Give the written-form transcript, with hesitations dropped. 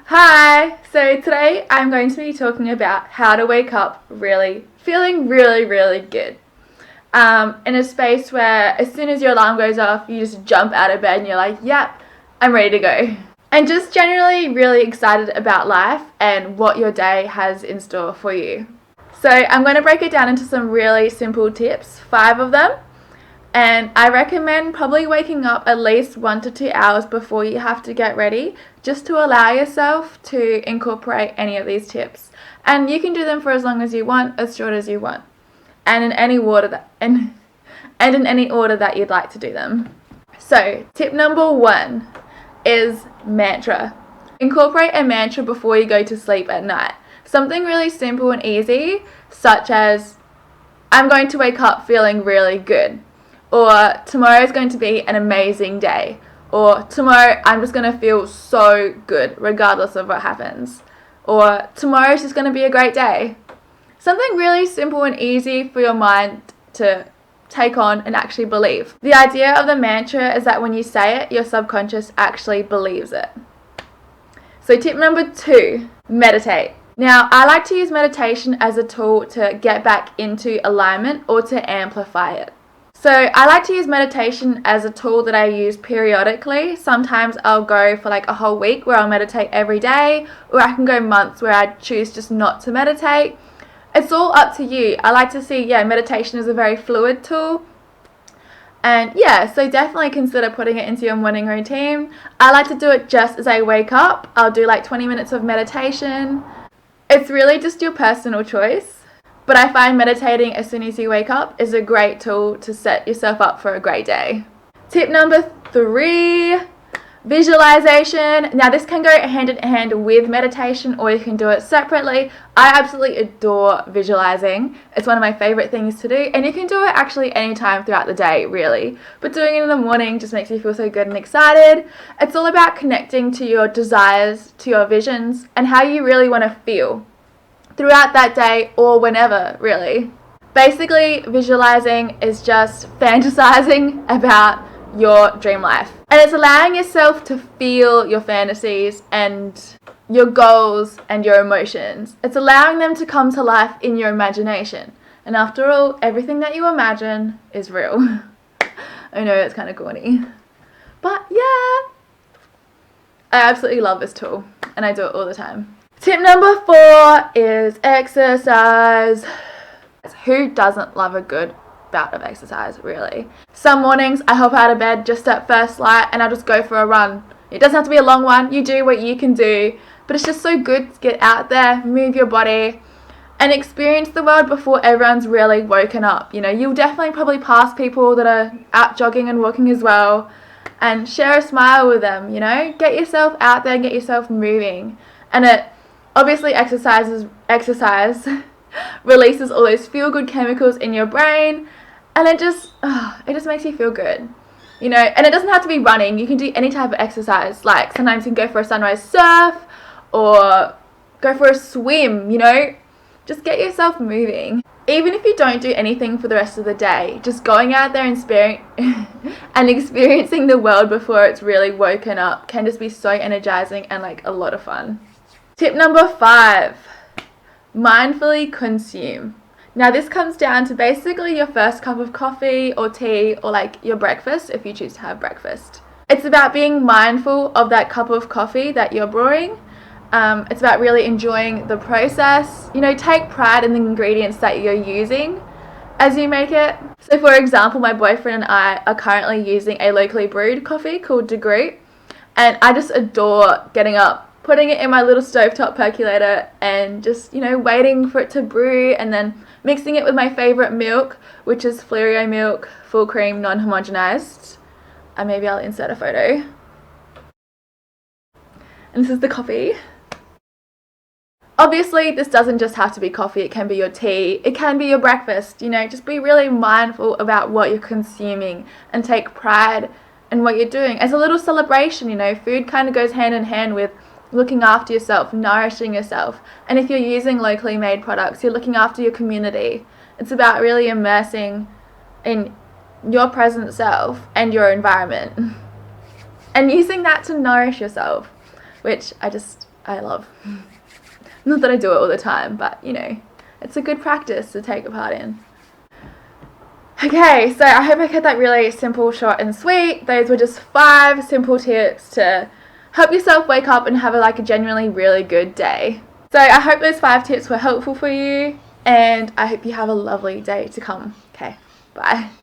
Hi! So today I'm going to be talking about how to wake up feeling really good. In a space where as soon as your alarm goes off, you just jump out of bed and you're like, yep, I'm ready to go. And just generally really excited about life and what your day has in store for you. So I'm going to break it down into some really simple tips, 5 of them. And I recommend probably waking up at least 1 to 2 hours before you have to get ready, just to allow yourself to incorporate any of these tips. And you can do them for as long as you want, as short as you want, and in any order that you'd like to do them. So, tip number 1 is mantra. Incorporate a mantra before you go to sleep at night. Something really simple and easy, such as, I'm going to wake up feeling really good. Or tomorrow is going to be an amazing day. Or tomorrow I'm just going to feel so good regardless of what happens. Or tomorrow is just going to be a great day. Something really simple and easy for your mind to take on and actually believe. The idea of the mantra is that when you say it, your subconscious actually believes it. So tip number 2, meditate. Now, I like to use meditation as a tool to get back into alignment or to amplify it. So I like to use meditation as a tool that I use periodically. Sometimes I'll go for like a whole week where I'll meditate every day, or I can go months where I choose just not to meditate. It's all up to you. I like to see, meditation is a very fluid tool. And so definitely consider putting it into your morning routine. I like to do it just as I wake up. I'll do like 20 minutes of meditation. It's really just your personal choice. But I find meditating as soon as you wake up is a great tool to set yourself up for a great day. Tip number 3, visualization. Now this can go hand in hand with meditation, or you can do it separately. I absolutely adore visualizing. It's one of my favorite things to do, and you can do it actually anytime throughout the day, really. But doing it in the morning just makes you feel so good and excited. It's all about connecting to your desires, to your visions, and how you really want to feel throughout that day or whenever, really. Basically, visualizing is just fantasizing about your dream life. And it's allowing yourself to feel your fantasies and your goals and your emotions. It's allowing them to come to life in your imagination. And after all, everything that you imagine is real. I know it's kind of corny. But I absolutely love this tool and I do it all the time. Tip number 4 is exercise. Who doesn't love a good bout of exercise, really? Some mornings I hop out of bed just at first light and I'll just go for a run. It doesn't have to be a long one. You do what you can do. But it's just so good to get out there, move your body, and experience the world before everyone's really woken up. You know, you'll definitely probably pass people that are out jogging and walking as well, and share a smile with them, you know? Get yourself out there and get yourself moving. And obviously, exercise releases all those feel-good chemicals in your brain, and it just makes you feel good, you know. And it doesn't have to be running. You can do any type of exercise. Like sometimes you can go for a sunrise surf or go for a swim, you know. Just get yourself moving. Even if you don't do anything for the rest of the day, just going out there and experiencing the world before it's really woken up can just be so energizing and like a lot of fun. Tip number 5, mindfully consume. Now this comes down to basically your first cup of coffee or tea or like your breakfast if you choose to have breakfast. It's about being mindful of that cup of coffee that you're brewing. It's about really enjoying the process. You know, take pride in the ingredients that you're using as you make it. So for example, my boyfriend and I are currently using a locally brewed coffee called De Groot, and I just adore getting up, putting it in my little stovetop percolator and just, you know, waiting for it to brew and then mixing it with my favorite milk, which is Flerio milk, full cream, non-homogenized. And maybe I'll insert a photo. And this is the coffee. Obviously, this doesn't just have to be coffee. It can be your tea. It can be your breakfast. You know, just be really mindful about what you're consuming and take pride in what you're doing. As a little celebration, you know, food kind of goes hand in hand with looking after yourself, nourishing yourself. And if you're using locally made products, you're looking after your community. It's about really immersing in your present self and your environment and using that to nourish yourself, which I I love. Not that I do it all the time, but you know, it's a good practice to take a part in. Okay, so I hope I kept that really simple, short and sweet. Those were just 5 simple tips to help yourself wake up and have a genuinely really good day. So I hope those 5 tips were helpful for you, and I hope you have a lovely day to come. Okay, bye.